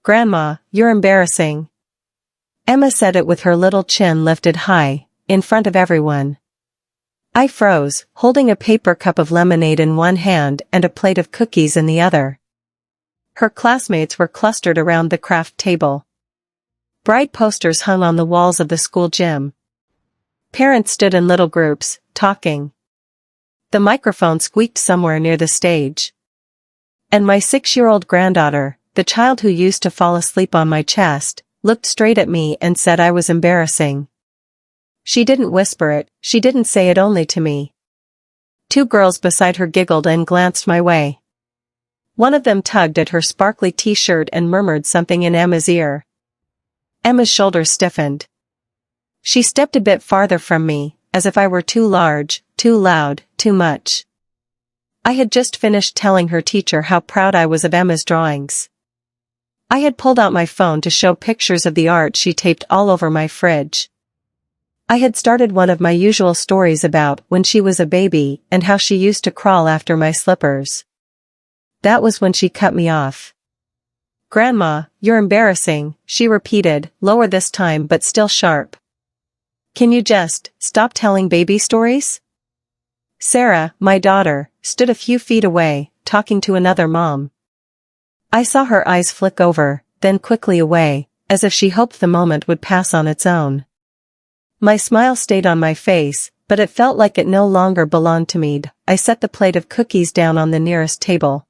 Grandma, you're embarrassing. Emma said it with her little chin lifted high, in front of everyone. I froze, holding a paper cup of lemonade in one hand and a plate of cookies in the other. Her classmates were clustered around the craft table. Bright posters hung on the walls of the school gym. Parents stood in little groups, talking. The microphone squeaked somewhere near the stage. And my 6-year-old granddaughter, the child who used to fall asleep on my chest, looked straight at me and said I was embarrassing. She didn't whisper it, she didn't say it only to me. 2 girls beside her giggled and glanced my way. One of them tugged at her sparkly t-shirt and murmured something in Emma's ear. Emma's shoulders stiffened. She stepped a bit farther from me, as if I were too large, too loud, too much. I had just finished telling her teacher how proud I was of Emma's drawings. I had pulled out my phone to show pictures of the art she taped all over my fridge. I had started one of my usual stories about when she was a baby and how she used to crawl after my slippers. That was when she cut me off. Grandma, you're embarrassing, she repeated, lower this time but still sharp. Can you just stop telling baby stories? Sarah, my daughter, stood a few feet away, talking to another mom. I saw her eyes flick over, then quickly away, as if she hoped the moment would pass on its own. My smile stayed on my face, but it felt like it no longer belonged to me. I set the plate of cookies down on the nearest table.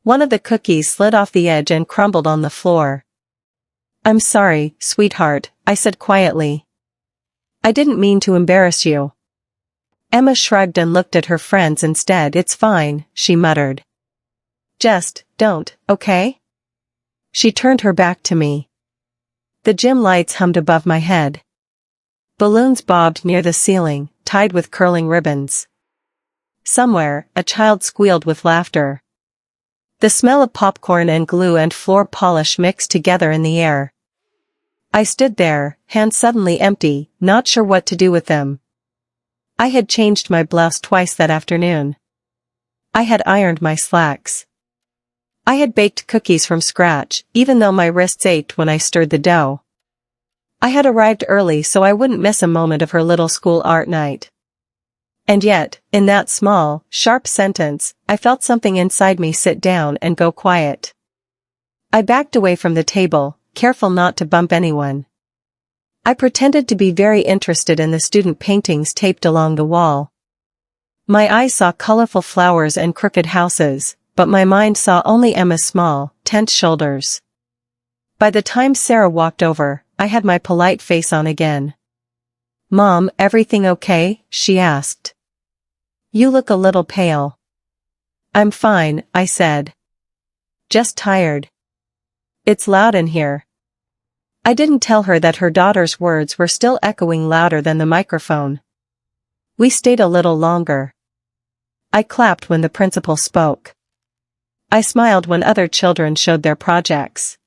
One of the cookies slid off the edge and crumbled on the floor. I'm sorry, sweetheart, I said quietly. I didn't mean to embarrass you. Emma shrugged and looked at her friends instead. It's fine, she muttered. Just, don't, okay? She turned her back to me. The gym lights hummed above my head. Balloons bobbed near the ceiling, tied with curling ribbons. Somewhere, a child squealed with laughter. The smell of popcorn and glue and floor polish mixed together in the air. I stood there, hands suddenly empty, not sure what to do with them. I had changed my blouse twice that afternoon. I had ironed my slacks. I had baked cookies from scratch, even though my wrists ached when I stirred the dough. I had arrived early so I wouldn't miss a moment of her little school art night. And yet, in that small, sharp sentence, I felt something inside me sit down and go quiet. I backed away from the table, careful not to bump anyone. I pretended to be very interested in the student paintings taped along the wall. My eyes saw colorful flowers and crooked houses, but my mind saw only Emma's small, tense shoulders. By the time Sarah walked over, I had my polite face on again. Mom, everything okay? She asked. You look a little pale. I'm fine, I said. Just tired. It's loud in here. I didn't tell her that her daughter's words were still echoing louder than the microphone. We stayed a little longer. I clapped when the principal spoke. I smiled when other children showed their projects.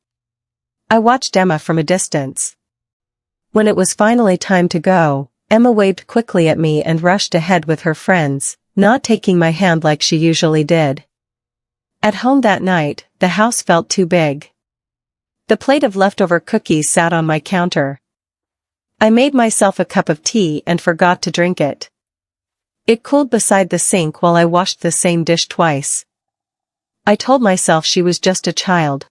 I watched Emma from a distance. When it was finally time to go, Emma waved quickly at me and rushed ahead with her friends, not taking my hand like she usually did. At home that night, the house felt too big. The plate of leftover cookies sat on my counter. I made myself a cup of tea and forgot to drink it. It cooled beside the sink while I washed the same dish twice. I told myself she was just a child.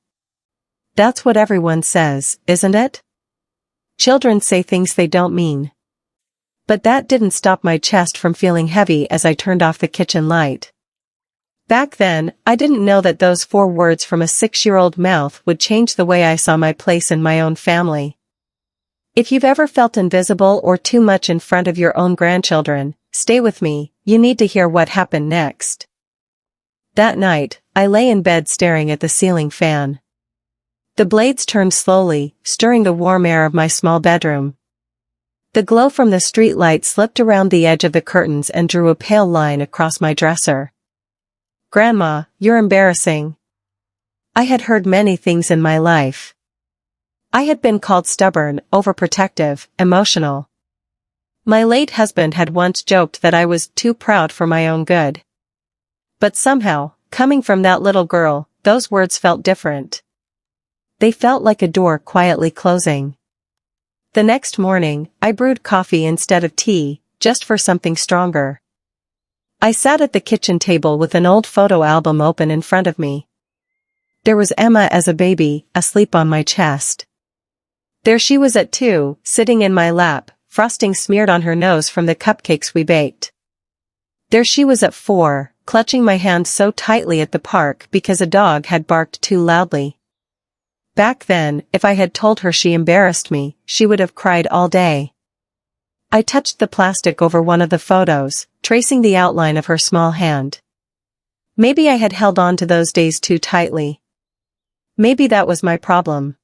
That's what everyone says, isn't it? Children say things they don't mean. But that didn't stop my chest from feeling heavy as I turned off the kitchen light. Back then, I didn't know that those 4 words from a 6-year-old mouth would change the way I saw my place in my own family. If you've ever felt invisible or too much in front of your own grandchildren, stay with me, you need to hear what happened next. That night, I lay in bed staring at the ceiling fan. The blades turned slowly, stirring the warm air of my small bedroom. The glow from the street light slipped around the edge of the curtains and drew a pale line across my dresser. Grandma, you're embarrassing. I had heard many things in my life. I had been called stubborn, overprotective, emotional. My late husband had once joked that I was too proud for my own good. But somehow, coming from that little girl, those words felt different. They felt like a door quietly closing. The next morning, I brewed coffee instead of tea, just for something stronger. I sat at the kitchen table with an old photo album open in front of me. There was Emma as a baby, asleep on my chest. There she was at 2, sitting in my lap, frosting smeared on her nose from the cupcakes we baked. There she was at 4, clutching my hand so tightly at the park because a dog had barked too loudly. Back then, if I had told her she embarrassed me, she would have cried all day. I touched the plastic over one of the photos, tracing the outline of her small hand. Maybe I had held on to those days too tightly. Maybe that was my problem.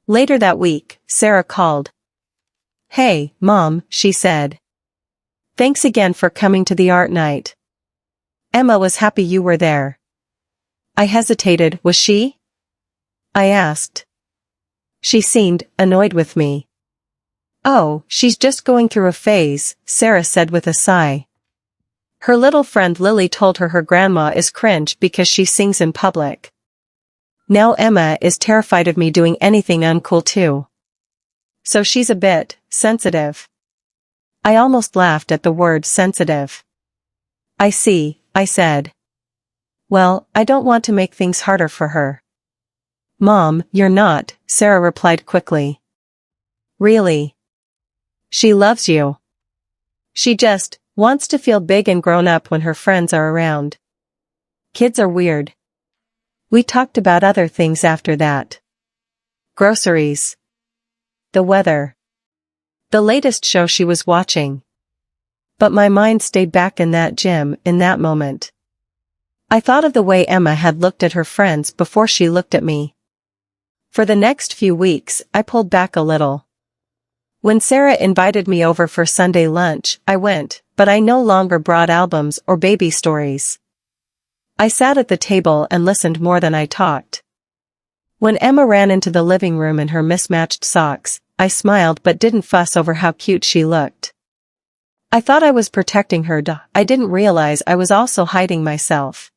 Later that week, Sarah called. "Hey, Mom," she said. "Thanks again for coming to the art night. Emma was happy you were there." I hesitated. "Was she?" I asked. She seemed annoyed with me. "Oh, she's just going through a phase," Sarah said with a sigh. Her little friend Lily told her grandma is cringe because she sings in public. Now Emma is terrified of me doing anything uncool too. So she's a bit sensitive. I almost laughed at the word sensitive. "I see," I said. "Well, I don't want to make things harder for her." "Mom, you're not," Sarah replied quickly. "Really? She loves you. She just wants to feel big and grown up when her friends are around. Kids are weird." We talked about other things after that. Groceries. The weather. The latest show she was watching. But my mind stayed back in that gym in that moment. I thought of the way Emma had looked at her friends before she looked at me. For the next few weeks, I pulled back a little. When Sarah invited me over for Sunday lunch, I went, but I no longer brought albums or baby stories. I sat at the table and listened more than I talked. When Emma ran into the living room in her mismatched socks, I smiled but didn't fuss over how cute she looked. I thought I was protecting her. I didn't realize I was also hiding myself.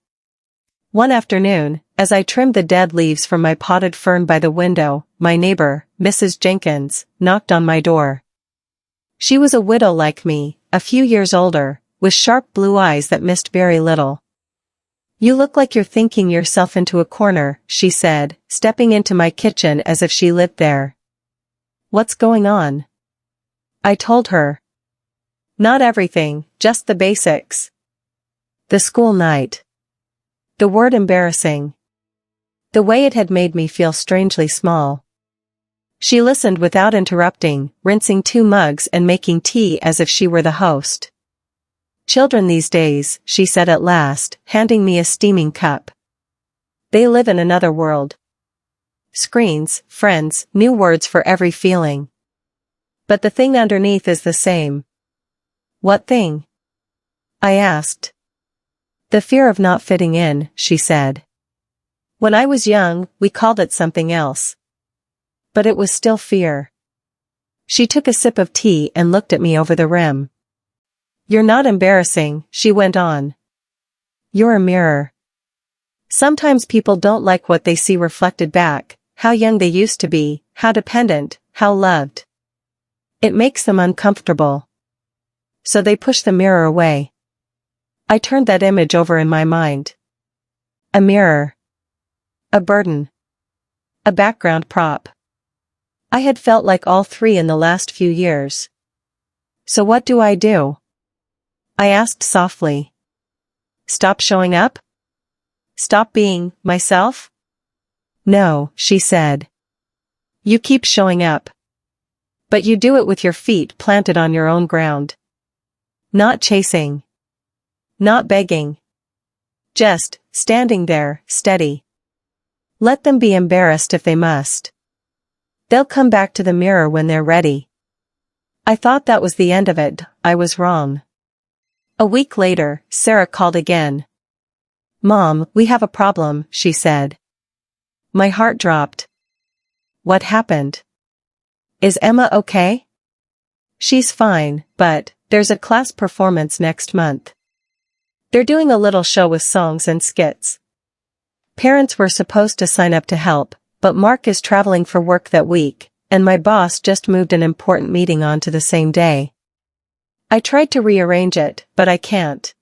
One afternoon, as I trimmed the dead leaves from my potted fern by the window, my neighbor, Mrs. Jenkins, knocked on my door. She was a widow like me, a few years older, with sharp blue eyes that missed very little. "You look like you're thinking yourself into a corner," she said, stepping into my kitchen as if she lived there. "What's going on?" I told her. "Not everything, just the basics." The school night. The word embarrassing. The way it had made me feel strangely small. She listened without interrupting, rinsing 2 mugs and making tea as if she were the host. "Children these days," she said at last, handing me a steaming cup. "They live in another world. Screens, friends, new words for every feeling. But the thing underneath is the same." "What thing?" I asked. "The fear of not fitting in," she said. "When I was young, we called it something else. But it was still fear." She took a sip of tea and looked at me over the rim. "You're not embarrassing," she went on. "You're a mirror. Sometimes people don't like what they see reflected back, how young they used to be, how dependent, how loved. It makes them uncomfortable. So they push the mirror away." I turned that image over in my mind. A mirror. A burden. A background prop. I had felt like all 3 in the last few years. "So what do I do?" I asked softly. "Stop showing up? Stop being myself?" "No," she said. "You keep showing up. But you do it with your feet planted on your own ground. Not chasing. Not begging. Just standing there, steady. Let them be embarrassed if they must. They'll come back to the mirror when they're ready." I thought that was the end of it. I was wrong. A week later, Sarah called again. "Mom, we have a problem," she said. My heart dropped. "What happened? Is Emma okay?" "She's fine, but there's a class performance next month. They're doing a little show with songs and skits. Parents were supposed to sign up to help, but Mark is traveling for work that week, and my boss just moved an important meeting onto the same day. I tried to rearrange it, but I can't.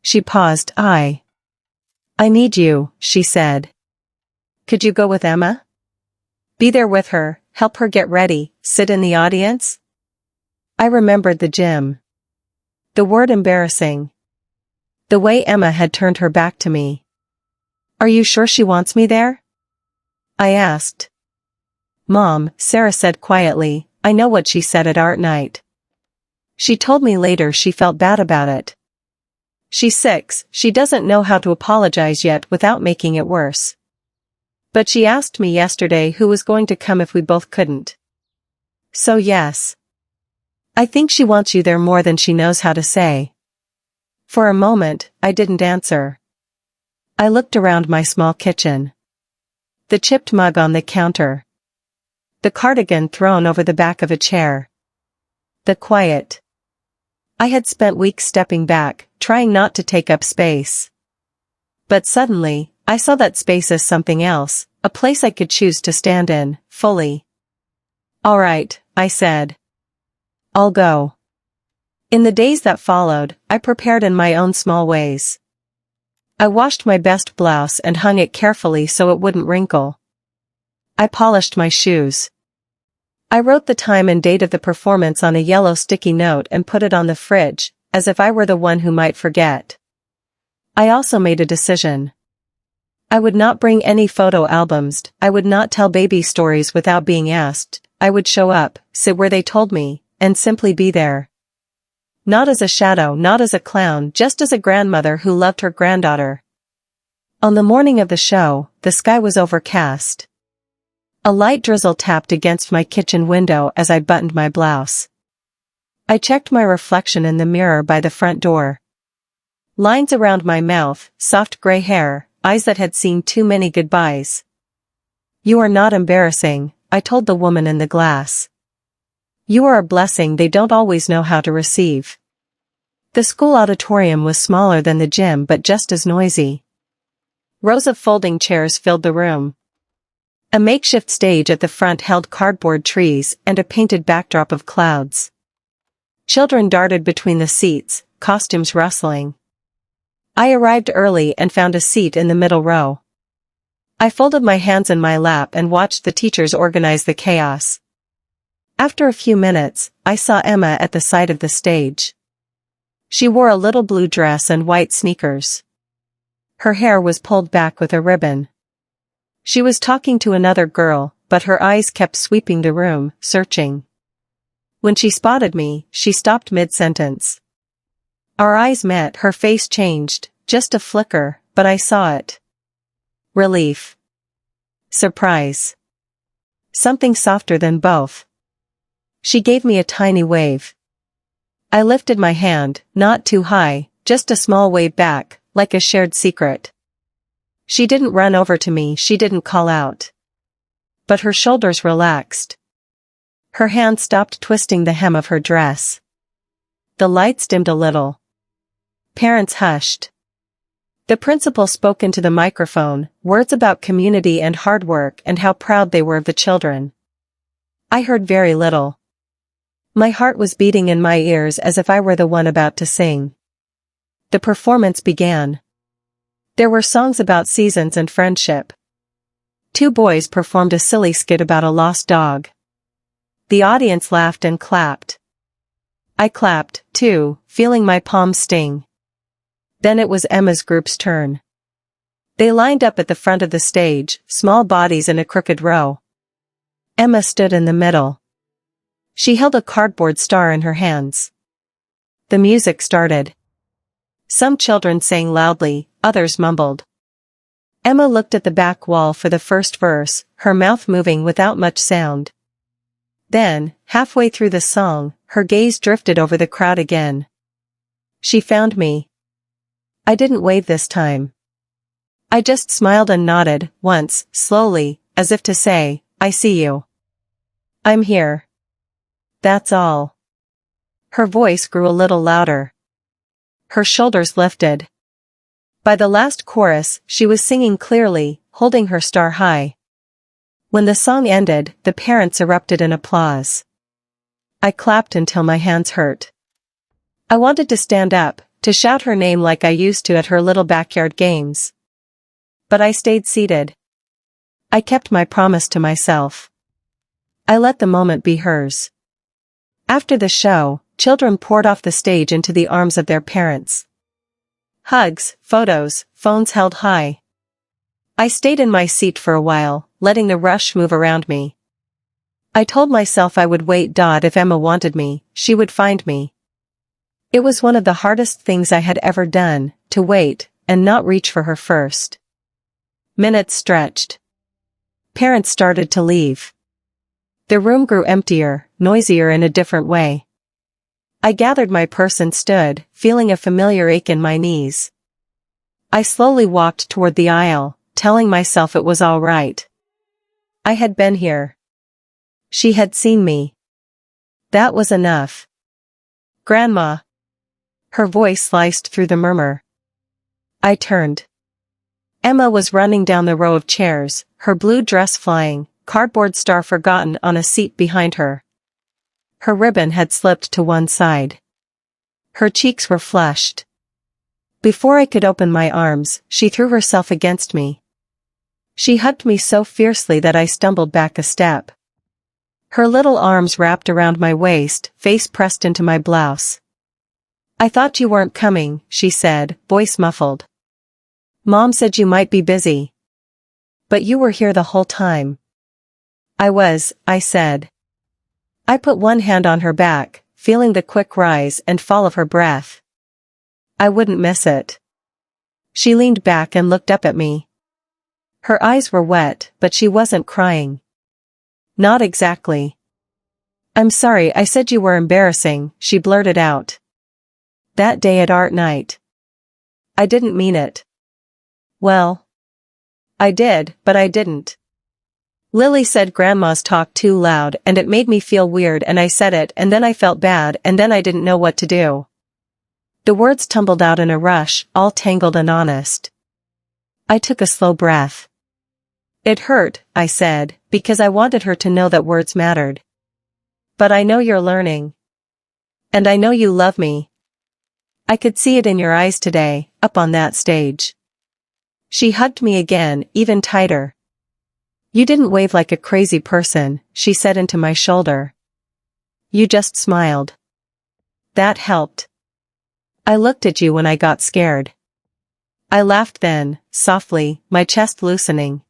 She paused. I need you, she said. Could you go with Emma? Be there with her, help her get ready, sit in the audience? I remembered the gym. The word embarrassing. The way Emma had turned her back to me. Are you sure she wants me there? I asked. Mom, Sarah said quietly, I know what she said at art night. She told me later she felt bad about it. She's 6, she doesn't know how to apologize yet without making it worse. But she asked me yesterday who was going to come if we both couldn't. So yes. I think she wants you there more than she knows how to say. For a moment, I didn't answer. I looked around my small kitchen. The chipped mug on the counter. The cardigan thrown over the back of a chair. The quiet. I had spent weeks stepping back, trying not to take up space. But suddenly, I saw that space as something else, a place I could choose to stand in, fully. All right, I said. I'll go. In the days that followed, I prepared in my own small ways. I washed my best blouse and hung it carefully so it wouldn't wrinkle. I polished my shoes. I wrote the time and date of the performance on a yellow sticky note and put it on the fridge, as if I were the one who might forget. I also made a decision. I would not bring any photo albums, I would not tell baby stories without being asked, I would show up, sit where they told me, and simply be there. Not as a shadow, not as a clown, just as a grandmother who loved her granddaughter. On the morning of the show, the sky was overcast. A light drizzle tapped against my kitchen window as I buttoned my blouse. I checked my reflection in the mirror by the front door. Lines around my mouth, soft gray hair, eyes that had seen too many goodbyes. You are not embarrassing, I told the woman in the glass. You are a blessing they don't always know how to receive. The school auditorium was smaller than the gym but just as noisy. Rows of folding chairs filled the room. A makeshift stage at the front held cardboard trees and a painted backdrop of clouds. Children darted between the seats, costumes rustling. I arrived early and found a seat in the middle row. I folded my hands in my lap and watched the teachers organize the chaos. After a few minutes, I saw Emma at the side of the stage. She wore a little blue dress and white sneakers. Her hair was pulled back with a ribbon. She was talking to another girl, but her eyes kept sweeping the room, searching. When she spotted me, she stopped mid-sentence. Our eyes met, her face changed, just a flicker, but I saw it. Relief. Surprise. Something softer than both. She gave me a tiny wave. I lifted my hand, not too high, just a small wave back, like a shared secret. She didn't run over to me, she didn't call out. But her shoulders relaxed. Her hand stopped twisting the hem of her dress. The lights dimmed a little. Parents hushed. The principal spoke into the microphone, words about community and hard work and how proud they were of the children. I heard very little. My heart was beating in my ears as if I were the one about to sing. The performance began. There were songs about seasons and friendship. 2 boys performed a silly skit about a lost dog. The audience laughed and clapped. I clapped, too, feeling my palms sting. Then it was Emma's group's turn. They lined up at the front of the stage, small bodies in a crooked row. Emma stood in the middle. She held a cardboard star in her hands. The music started. Some children sang loudly, others mumbled. Emma looked at the back wall for the first verse, her mouth moving without much sound. Then, halfway through the song, her gaze drifted over the crowd again. She found me. I didn't wave this time. I just smiled and nodded, once, slowly, as if to say, I see you. I'm here. That's all. Her voice grew a little louder. Her shoulders lifted. By the last chorus, she was singing clearly, holding her star high. When the song ended, the parents erupted in applause. I clapped until my hands hurt. I wanted to stand up, to shout her name like I used to at her little backyard games. But I stayed seated. I kept my promise to myself. I let the moment be hers. After the show, children poured off the stage into the arms of their parents. Hugs, photos, phones held high. I stayed in my seat for a while, letting the rush move around me. I told myself I would wait. If Emma wanted me, she would find me. It was one of the hardest things I had ever done, to wait, and not reach for her first. Minutes stretched. Parents started to leave. The room grew emptier, noisier in a different way. I gathered my purse and stood, feeling a familiar ache in my knees. I slowly walked toward the aisle, telling myself it was all right. I had been here. She had seen me. That was enough. Grandma. Her voice sliced through the murmur. I turned. Emma was running down the row of chairs, her blue dress flying, cardboard star forgotten on a seat behind her. Her ribbon had slipped to one side. Her cheeks were flushed. Before I could open my arms, she threw herself against me. She hugged me so fiercely that I stumbled back a step. Her little arms wrapped around my waist, face pressed into my blouse. I thought you weren't coming, she said, voice muffled. Mom said you might be busy. But you were here the whole time. I was, I said. I put one hand on her back, feeling the quick rise and fall of her breath. I wouldn't miss it. She leaned back and looked up at me. Her eyes were wet, but she wasn't crying. Not exactly. I'm sorry, I said you were embarrassing, she blurted out. That day at art night. I didn't mean it. Well. I did, but I didn't. Lily said Grandma's talk too loud and it made me feel weird and I said it and then I felt bad and then I didn't know what to do. The words tumbled out in a rush, all tangled and honest. I took a slow breath. It hurt, I said, because I wanted her to know that words mattered. But I know you're learning. And I know you love me. I could see it in your eyes today, up on that stage. She hugged me again, even tighter. You didn't wave like a crazy person, she said into my shoulder. You just smiled. That helped. I looked at you when I got scared. I laughed then, softly, my chest loosening.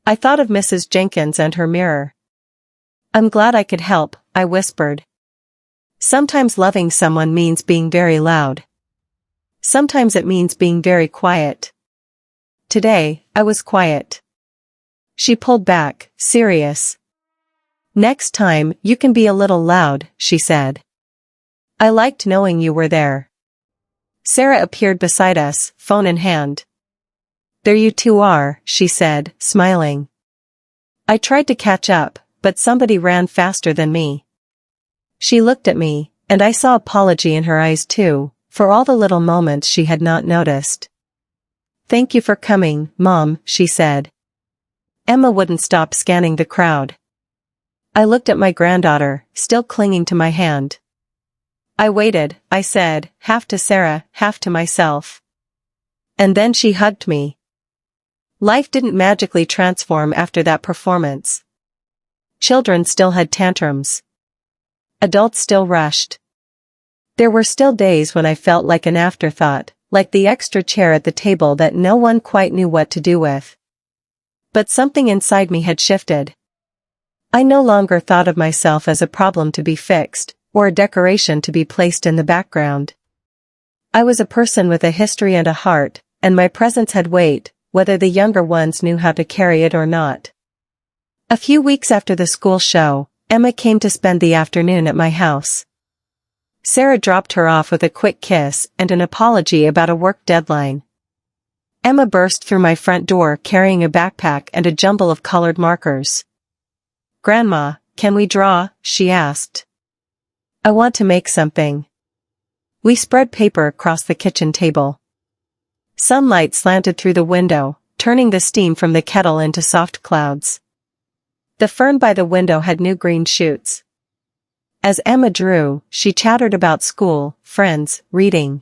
I thought of Mrs. Jenkins and her mirror. I'm glad I could help, I whispered. Sometimes loving someone means being very loud. Sometimes it means being very quiet. Today, I was quiet. She pulled back, serious. Next time, you can be a little loud, she said. I liked knowing you were there. Sarah appeared beside us, phone in hand. There you two are, she said, smiling. I tried to catch up, but somebody ran faster than me. She looked at me, and I saw apology in her eyes too, for all the little moments she had not noticed. Thank you for coming, Mom, she said. Emma wouldn't stop scanning the crowd. I looked at my granddaughter, still clinging to my hand. I waited, I said, half to Sarah, half to myself. And then she hugged me. Life didn't magically transform after that performance. Children still had tantrums. Adults still rushed. There were still days when I felt like an afterthought, like the extra chair at the table that no one quite knew what to do with. But something inside me had shifted. I no longer thought of myself as a problem to be fixed, or a decoration to be placed in the background. I was a person with a history and a heart, and my presence had weight, whether the younger ones knew how to carry it or not. A few weeks after the school show, Emma came to spend the afternoon at my house. Sarah dropped her off with a quick kiss and an apology about a work deadline. Emma burst through my front door carrying a backpack and a jumble of colored markers. Grandma, can we draw? She asked. I want to make something. We spread paper across the kitchen table. Sunlight slanted through the window, turning the steam from the kettle into soft clouds. The fern by the window had new green shoots. As Emma drew, she chattered about school, friends, reading.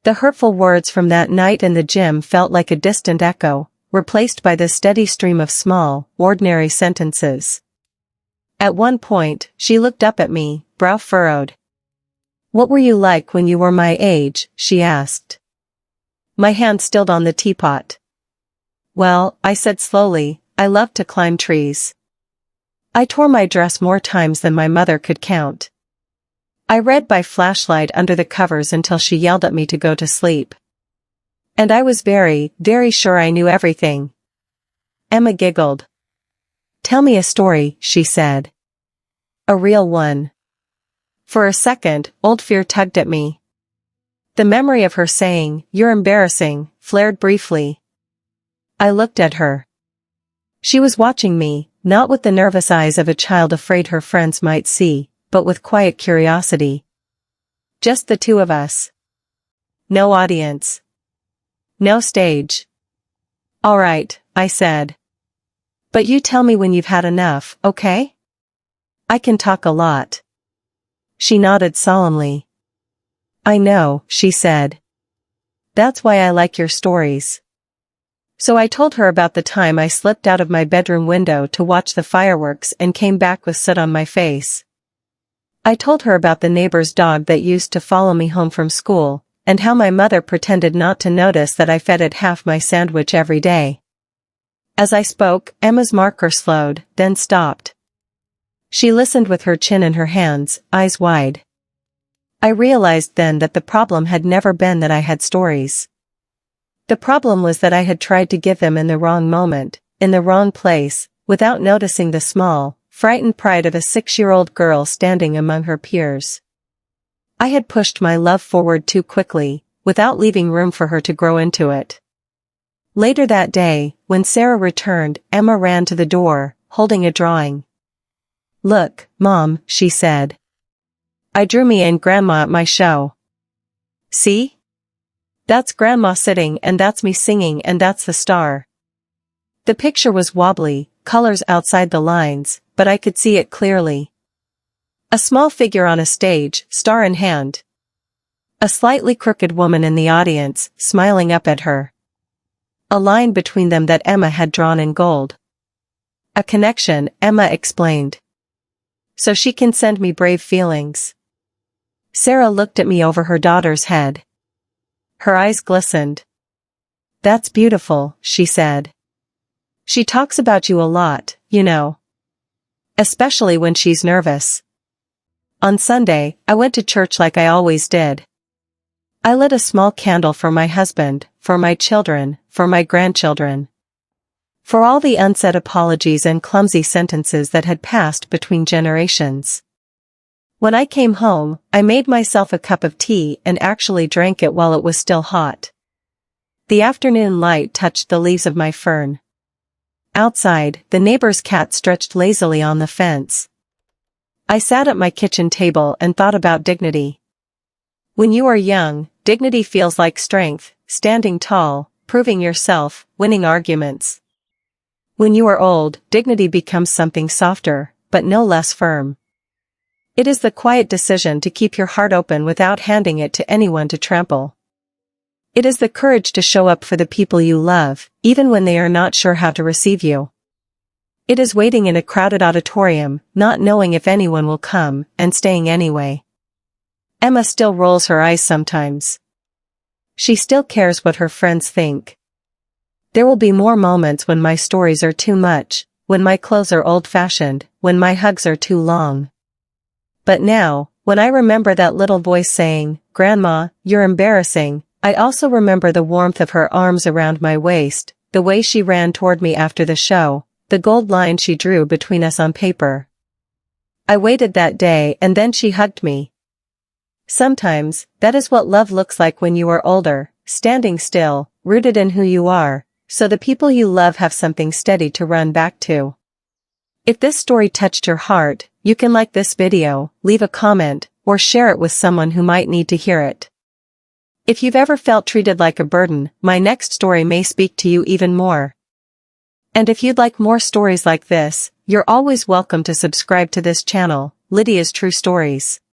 The hurtful words from that night in the gym felt like a distant echo, replaced by the steady stream of small, ordinary sentences. At one point, she looked up at me, brow furrowed. "What were you like when you were my age?" she asked. My hand stilled on the teapot. "Well," I said slowly, "I loved to climb trees. I tore my dress more times than my mother could count. I read by flashlight under the covers until she yelled at me to go to sleep. And I was very, very sure I knew everything." Emma giggled. "Tell me a story," she said. "A real one." For a second, old fear tugged at me. The memory of her saying, "You're embarrassing," flared briefly. I looked at her. She was watching me, not with the nervous eyes of a child afraid her friends might see, but with quiet curiosity. Just the two of us. No audience. No stage. "All right," I said. "But you tell me when you've had enough, okay? I can talk a lot." She nodded solemnly. "I know," she said. "That's why I like your stories." So I told her about the time I slipped out of my bedroom window to watch the fireworks and came back with soot on my face. I told her about the neighbor's dog that used to follow me home from school, and how my mother pretended not to notice that I fed it half my sandwich every day. As I spoke, Emma's marker slowed, then stopped. She listened with her chin in her hands, eyes wide. I realized then that the problem had never been that I had stories. The problem was that I had tried to give them in the wrong moment, in the wrong place, without noticing the small, frightened pride of a 6-year-old girl standing among her peers. I had pushed my love forward too quickly, without leaving room for her to grow into it. Later that day, when Sarah returned, Emma ran to the door, holding a drawing. "Look, Mom," she said. "I drew me and Grandma at my show. See? That's Grandma sitting and that's me singing and that's the star." The picture was wobbly, colors outside the lines, but I could see it clearly. A small figure on a stage, star in hand. A slightly crooked woman in the audience, smiling up at her. A line between them that Emma had drawn in gold. "A connection," Emma explained. "So she can send me brave feelings." Sarah looked at me over her daughter's head. Her eyes glistened. "That's beautiful," she said. "She talks about you a lot, you know. Especially when she's nervous." On Sunday, I went to church like I always did. I lit a small candle for my husband, for my children, for my grandchildren. For all the unsaid apologies and clumsy sentences that had passed between generations. When I came home, I made myself a cup of tea and actually drank it while it was still hot. The afternoon light touched the leaves of my fern. Outside, the neighbor's cat stretched lazily on the fence. I sat at my kitchen table and thought about dignity. When you are young, dignity feels like strength, standing tall, proving yourself, winning arguments. When you are old, dignity becomes something softer, but no less firm. It is the quiet decision to keep your heart open without handing it to anyone to trample. It is the courage to show up for the people you love, even when they are not sure how to receive you. It is waiting in a crowded auditorium, not knowing if anyone will come, and staying anyway. Emma still rolls her eyes sometimes. She still cares what her friends think. There will be more moments when my stories are too much, when my clothes are old-fashioned, when my hugs are too long. But now, when I remember that little voice saying, "Grandma, you're embarrassing," I also remember the warmth of her arms around my waist, the way she ran toward me after the show, the gold line she drew between us on paper. I waited that day and then she hugged me. Sometimes, that is what love looks like when you are older, standing still, rooted in who you are, so the people you love have something steady to run back to. If this story touched your heart, you can like this video, leave a comment, or share it with someone who might need to hear it. If you've ever felt treated like a burden, my next story may speak to you even more. And if you'd like more stories like this, you're always welcome to subscribe to this channel, Lydia's True Stories.